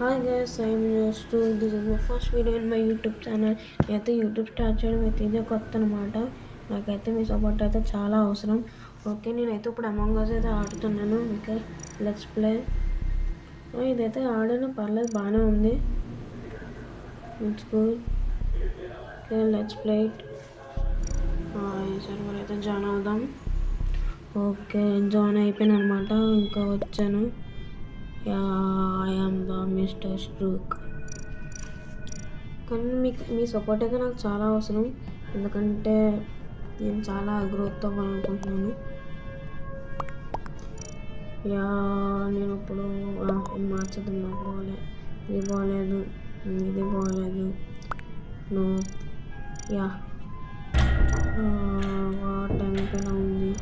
Hi guys, I'm Yostu. This is my first video in my YouTube channel. నేనైతే YouTube start చేయడం అయితే ఇదే కొత్త అనమాట. నాకైతే మీ సపోర్ట్ అయితే చాలా అవసరం. ఓకే, నేనైతే ఇప్పుడు అమంగ్ అస్ అయితే ఆడుతున్నాను. Okay, let's play. ఇదైతే ఆడాను, పర్లేదు, బాగానే ఉంది. It's good. Okay, let's play it. ఈ సర్వర్ అయితే జాయిన్ అవుదాం. ఓకే, జాయిన్ అయిపోయాను అనమాట. ఇంకా వచ్చాను. I am the mister struck. కానీ మీ సపోర్ట్ అయితే నాకు చాలా అవసరం, ఎందుకంటే నేను చాలా గ్రోత్ అవ్వాలనుకుంటున్నాను. నేను ఇప్పుడు మార్చుతున్నా. ఇది బాగాలేదు, ఇది బాగాలేదు. నో టైం ఎలా ఉంది.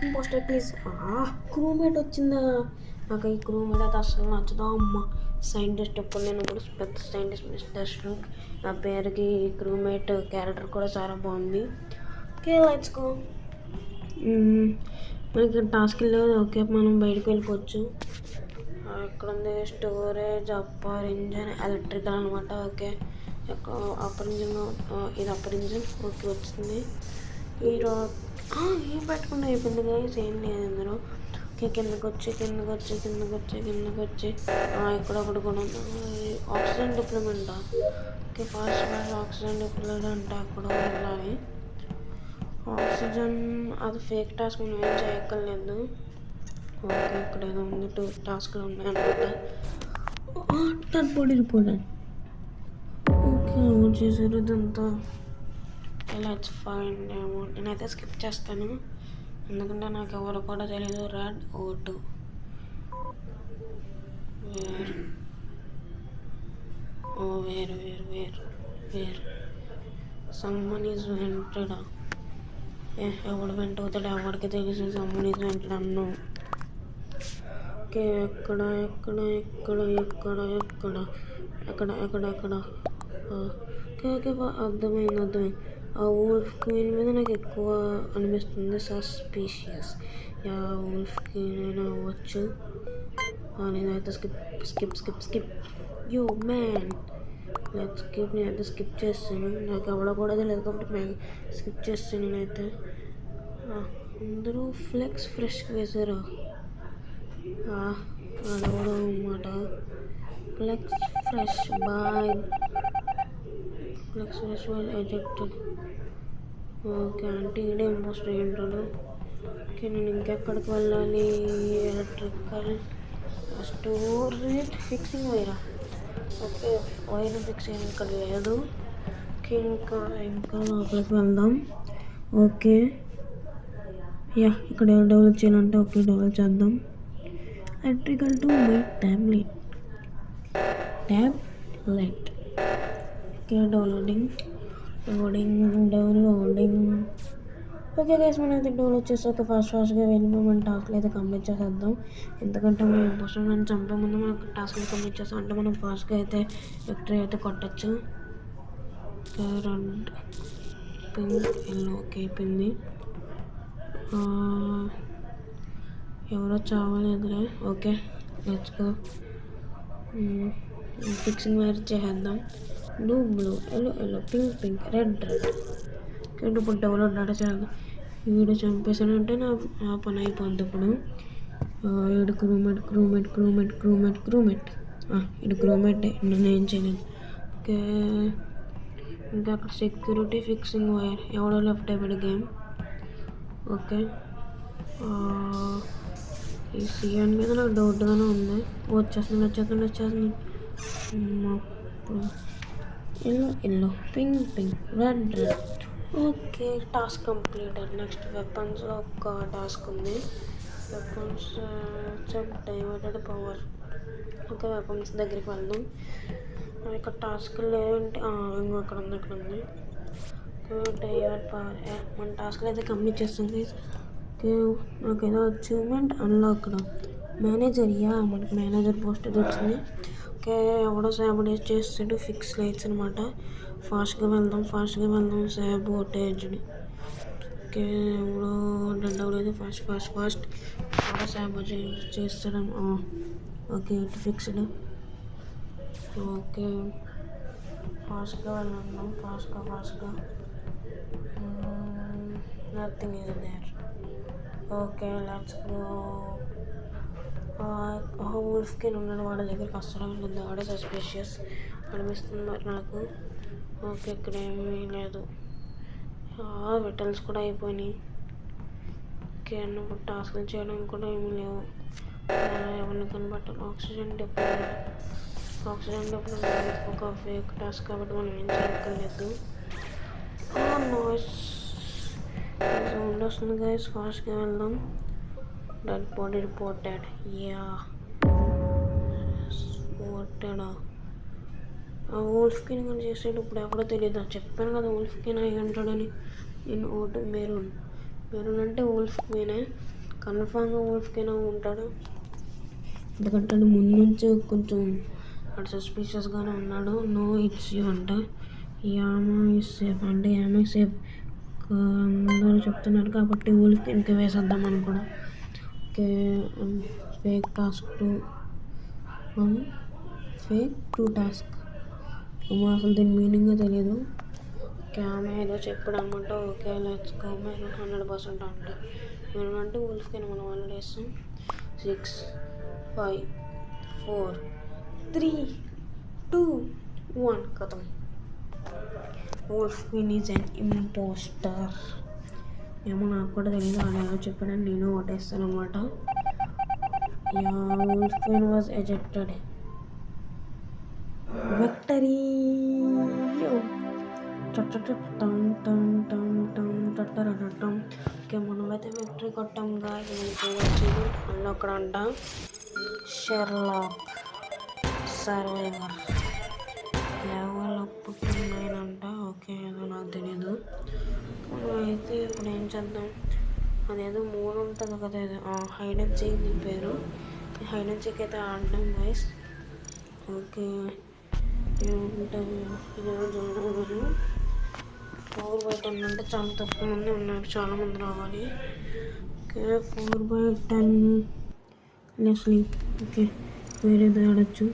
Impostor please. క్రూమేట్ వచ్చిందా? నాకు ఈ క్రూమేట్ అయితే అసలు నచ్చదా అమ్మ. సైంటిస్ట్, ఇప్పుడు నేను కూడా పెద్ద సైంటిస్ట్ మిస్టర్ స్ట్రూక్. నా పేరుకి క్రూమేట్ క్యారెక్టర్ కూడా చాలా బాగుంది. Okay, let's go. మనకి టాస్క్ లేదు. ఓకే, మనం బయటకు వెళ్ళిపోవచ్చు. ఇక్కడ ఉంది స్టోరేజ్, అప్పర్ ఇంజన్, ఎలక్ట్రికల్ అనమాట. ఓకే, అప్పర్ ఇంజన్, ఇది అప్పర్ ఇంజన్. ఓకే, వచ్చింది. ఏం పెట్టుకుంటే అయిపోయింది కదా, ఏం లేదు ఇందులో. ఓకే, కిందకి వచ్చి ఇక్కడ ఒకటి కూడా ఆక్సిజన్ డిప్లమెంట్. ఓకే, ఫాస్ట్ ఆక్సిజన్ డిప్లమెంట్ అంటే అక్కడ వెళ్ళాలి. ఆక్సిజన్ అది ఫేక్ టాస్క్, మనం ఏం చేయక్కర్లేదు. ఓకే, ఇక్కడ ఏదో ఉంది, 2 టాస్క్లు ఉన్నాయన్నమాట. Turbo report. ఓకే, చేశారు ఇదంతా. Let's find amount. నేనైతే స్కిప్ చేస్తాను, ఎందుకంటే నాకు ఎవరు కూడా తెలియదు. Red vote where someone is vented. ఎవడు వెంట అవుతాడు, ఎవరికి తెలిసి సమ్మన్ ఈజ్ వెంటెడ్ అన్ను. ఓకే, ఎక్కడ ఓకే, అర్థమైంది. ఆ వూల్ఫ్ క్వీన్ మీద నాకు ఎక్కువ అనిపిస్తుంది సస్పీషియస్. వూల్ఫ్ క్వీన్ అయినా అవ్వచ్చు. నేనైతే skip yo man. Let's skip. నేనైతే స్కిప్ చేస్తాను, నాకు ఎవడో కూడా తెలియదు కాబట్టి స్కిప్ చేస్తాను. నేనైతే అందరూ ఫ్రెష్గా వేసారు. అడవడం అన్నమాట. Fresh bye ejected. ఓకే, అంటే ఈడే ఇంపోస్టర్ ఏంటాడు. ఓకే, నేను ఇంకెక్కడికి వెళ్ళాలి? Electrical, storage, fixing Wyra. Okay, wire fix ఇక్కడ లేదు. ఓకే, ఇంకా లోపలికి వెళ్దాం. ఓకే, ఇక్కడ డెవలప్ చేయాలంటే ఓకే, డెవలప్ చేద్దాం. Electrical to my tablet. Okay, downloading. Okay guys, మనం అయితే డౌన్లోడ్ చేసాక ఫాస్ట్గా వెళ్ళి మనం టాస్క్లు అయితే కంప్లీట్ చేసేద్దాం. ఎందుకంటే మనం ఇంపోస్టర్ నన్ను చంపే ముందు మనకు టాస్క్లు కంప్లీట్ చేస్తాం అంటే మనం ఫాస్ట్గా అయితే విక్టరీ అయితే కొట్టచ్చు. Red, pink, yellow. ఓకే, అయిపోయింది. ఎవరో చావలేదులే. Okay, let's go. Fixing wire చేసేద్దాం. Blue, yellow, pink, red. ఇప్పుడు డెవలప్ డేటా చేద్దాం. వీడు చంపేసాడంటే నా పని అయిపోద్ది. ఇప్పుడు వీడు క్రూమేట్. వీడు క్రూమేటే, నన్ను ఏం చేయలేదు. ఓకే, ఇంకా అక్కడ సెక్యూరిటీ, ఫిక్సింగ్ వైర్. ఎవడో లెఫ్ట్ అయిపోయాడు గేమ్. ఓకే, ఈ సిఎన్ మీద నాకు డౌట్గానే ఉంది. వచ్చేస్తుంది. Yellow, pink, red. Okay, task completed. Next వెపన్స్లో ఒక టాస్క్ ఉంది. Weapons diverted power. Okay, weapons దగ్గరికి వెళ్దాం. ఇక్కడ టాస్క్ లేదంటే ఇక్కడ ఉంది. Divert power. మన టాస్క్లు అయితే కంప్లీట్ చేస్తుంది. ఓకే, నాకు ఏదో అచీవ్మెంట్ అన్లాక్. మేనేజర్. మనకి మేనేజర్ పోస్ట్ ఇది వచ్చింది. ఓకే, ఎవడో సాబిటేజ్ చేస్తాడు. ఫిక్స్ లైట్స్ అనమాట. ఫాస్ట్గా వెళ్దాం సాబోటేజ్డ్. ఓకే ఇప్పుడు డెడ్ అవ్వలేదు. ఫాస్ట్ చాలా సాబోటేజ్ చేస్తాం. Okay it fixed. ఓకే ఫాస్ట్గా వెళ్దాం ఫాస్ట్గా. Nothing is there. Okay let's go. వుల్ఫ్కిన్ ఉన్నాడు వాళ్ళ దగ్గరికి అస్సలు వెళ్ళొద్దు. వాడే సస్పిషియస్ అనిపిస్తుంది మరి నాకు. ఓకే ఇక్కడ ఏమీ లేదు. విటల్స్ కూడా అయిపోయినాయి. ఓకే అన్నప్పుడు టాస్క్లు చేయడం కూడా ఏమీ లేవు. ఎవరిని కనబట్టాలి. ఆక్సిజన్ డబ్బులు ఒక ఫేక్ టాస్క్ కాబట్టి మనం ఏం చేయక్కర్లేదు. నాయిస్ సౌండ్ వస్తుంది గైస్. ఫాస్ట్గా వెళ్దాం. Dead body reported. వుల్ఫ్కిన్ కానీ చేసేటప్పుడు ఇప్పుడు ఎవడో తెలియదు. చెప్పాను కదా వుల్ఫ్కిన్ అయి ఉంటాడని. నేను ఓటు మెరూన్ అంటే వుల్ఫ్కినే. కన్ఫామ్గా వుల్ఫ్కిన్ ఉంటాడు. ఎందుకంటే ముందు నుంచి కొంచెం అటు సస్పిషియస్గానే ఉన్నాడు. నో ఇట్స్ యూ అంట. యామా ఇస్ సేఫ్ అంటే యామా సేఫ్ అందరూ చెప్తున్నారు కాబట్టి వుల్ఫ్కిన్కి వేసేద్దాం అని కూడా. ఓకే ఫేక్ టాస్క్ 2 టాస్క్ అసలు దీని మీనింగ్ తెలియదు. ఓకే ఆమె ఏదో చెప్పాడు అనమాట. Okay let's go. మెరూన్ 100% అంట. మెరూన్ అంటే వుల్ఫ్కిన్ మనం ఆల్రెడీ వేస్తాం. 6 5 4 3 2 1 కథం. వుల్ఫ్కిన్ ఈజ్ అన్ ఇంపోస్టర్. ఏమో నాకు కూడా తెలియదు. వాళ్ళు ఏదో చెప్పాడని నేను ఓటేస్తాను అనమాట. వుల్ఫ్కిన్ వాజ్ ఎజెక్టెడ్. విక్టరీ. ఓకే మనమైతే విక్టరీ కొట్టాం గాయస్. వచ్చింది మళ్ళీ అక్కడ అంట షెర్లాక్ సర్వైవర్ లెవెల్ అప్ 9 అంట. ఓకే ఏదో నాకు తెలియదు. అయితే ఇప్పుడు ఏం చేద్దాం. అదేదో 3 ఉంటుంది కదా. ఏదో హైడ్ అండ్ సీక్ దీని పేరు. హైడ్ అండ్ సీక్ అయితే ఆడడం గైస్. ఓకే ఏముంటుంది ఇదేదో చూడదు. 4/10 అంటే చాలా తక్కువ మంది ఉన్నారు. చాలామంది రావాలి. Okay 4/10 Leslie. ఓకే వేరేది ఆడచ్చు.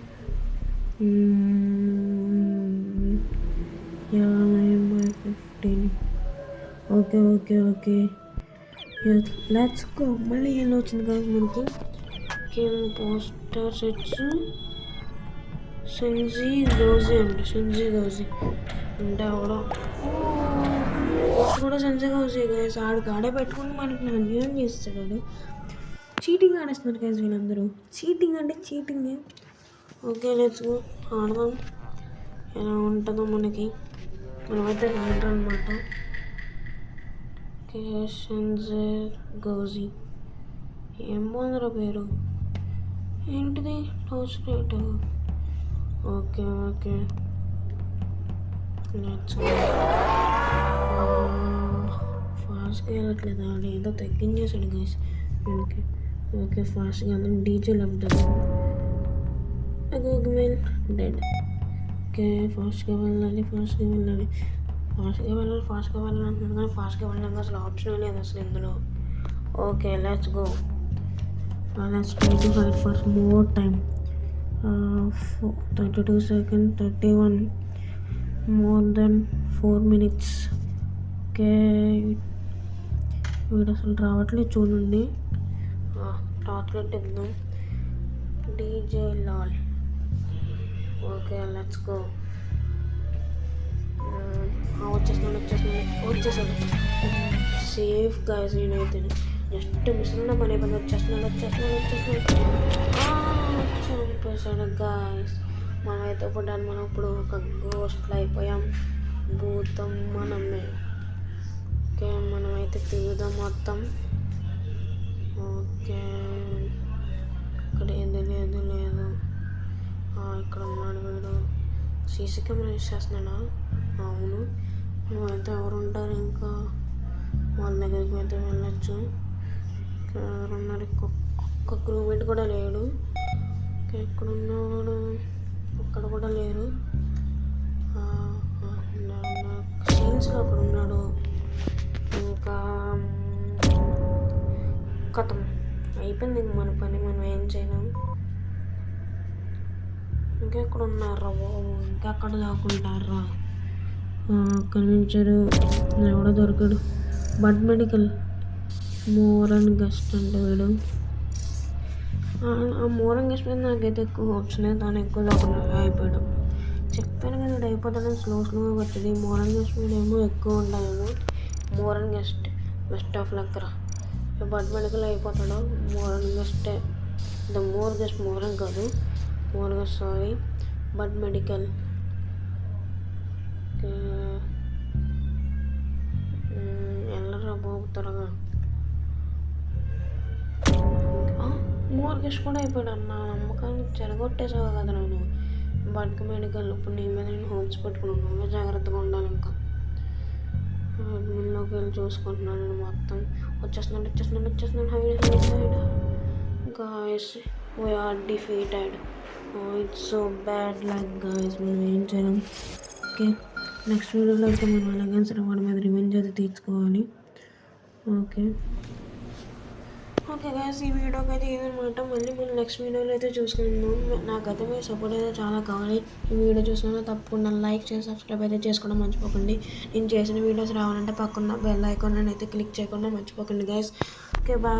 9/15. Okay let's go. మళ్ళీ ఏం వచ్చింది కదా మనకు. పోస్టర్ సెట్స్ సెన్జీ గౌజీ అంటే ఆవిడ పోస్ట్ కూడా సెన్జీ గౌజీ గైస్. ఆడే పెట్టుకుని మనకి ఏం చేస్తాడు. చీటింగ్ ఆడేస్తున్నారు గైస్ వీళ్ళందరూ. చీటింగ్ అంటే చీటింగే. ఓకే లెట్స్ గో ఆడదాం. ఎలా ఉంటుందో మనకి. మనమైతే ఆడరు అనమాట. ఓకే సెన్జీ గౌజీ ఏం బాగుందిరా పేరు. ఏంటిది toes rate. Okay let's go. ఫాస్ట్గా వెళ్ళట్లేదు. ఆడ ఏదో తగ్గించేసాడు గైస్ మనకి. ఓకే ఫాస్ట్గా అందరం డీజేలు ఉంటుంది. డెడ్. ఓకే ఫాస్ట్గా వెళ్ళాలి అంటున్నాను కానీ ఫాస్ట్గా వెళ్ళడానికి అసలు ఆప్షన్ లేదు అసలు ఇందులో. Okay let's go. Let's try to fight for more time. 32 seconds 31 more than 4 minutes. Okay వీడు అసలు రావట్లేదు చూడండి. రావట్లేదు ఇద్దాం. DJ Lal. Okay let's go. వచ్చేసాడు సేఫ్ గాయస్. నేనైతే జస్ట్ మిషన్ పని అయిపోయింది. వచ్చేస్తున్నాడు చంపేశాడు గాయస్. మనమైతే మనం ఇప్పుడు ఒక గోస్ట్లో అయిపోయాం. భూతం మనమే. ఓకే మనమైతే తిరుగుదాం మొత్తం. ఓకే ఇక్కడ ఏది లేదు. ఇక్కడ ఉన్నాడు వీడు. సీసీ కెమెరా యూస్ చేస్తున్నాడా? అవును. నువ్వైతే ఎవరు ఉంటారు ఇంకా వాళ్ళ దగ్గరికి అయితే వెళ్ళచ్చు. ఎవరున్నారు? ఒక్క క్రూమేట్ కూడా లేడు. ఎక్కడ ఉన్నవాడు? అక్కడ కూడా లేరు. చైన్స్లో అక్కడ ఉన్నాడు. ఇంకా కథం అయిపోయింది ఇంక మన పని, మనం ఏం చేయలేము. ఇంకెక్కడ ఉన్నారా బాబు, ఇంకెక్కడ దాక్కుంటారా? కనిపించారు, ఎవడో దొరకడు. బడ్ మెడికల్ మోరన్ గెస్ట్ అంటే వీడు. ఆ మోరన్ గెస్ట్ మీద నాకైతే ఎక్కువ హోప్స్ లేదు, తను ఎక్కువ దాకుండా అయిపోయాడు. చెప్పాను కదా వీడు అయిపోతాడని, స్లోగా వచ్చేది. మోరన్ గెస్ట్ మీద ఏమో ఎక్కువ ఉండాలేమో. మోరన్ గెస్ట్ బెస్ట్ ఆఫ్ లక్ రా. బడ్ మెడికల్ అయిపోతాడు. మోరన్ గెస్టే, మోర్ గెస్ట్ మోరన్ కాదు, మోర్ గెస్ట్ సారీ, బడ్ మెడికల్. వెళ్ళరా బాబు త్వరగా. మోర్ గెస్ట్ కూడా అయిపోయాడు అన్న, నమ్మకాన్ని చెడగొట్టేసావు కదా నేను. బడ్ మెడికల్ ఇప్పుడు నీ మీద నేను హోప్స్ పెట్టుకున్నాను, నువ్వే జాగ్రత్తగా ఉండాలి. ఇంకా అడ్మిన్లోకి వెళ్ళి చూసుకుంటున్నాను నేను మొత్తం. వచ్చేస్తున్నాడు. Hide. Guys we're defeated. It's so bad luck guys, మనం ఏం చేయలేం. ఓకే, నెక్స్ట్ వీడియోలో అయితే మనం అలాగే సరే వాడి మీద రివెంజ్ అయితే తీర్చుకోవాలి. ఓకే గాయస్, ఈ వీడియోకి అయితే ఇదనమాట. మళ్ళీ మనం నెక్స్ట్ వీడియోలో అయితే చూసుకుందాం. నాకైతే మీ సపోర్ట్ అయితే చాలా కావాలి. ఈ వీడియో చూసినా తప్పకుండా లైక్ చేసి సబ్స్క్రైబ్ అయితే చేసుకోవడం మర్చిపోకండి. నేను చేసిన వీడియోస్ రావాలంటే పక్కన బెల్ ఐకాన్ అయితే క్లిక్ చేయకుండా మర్చిపోకండి గాయస్. Okay bye.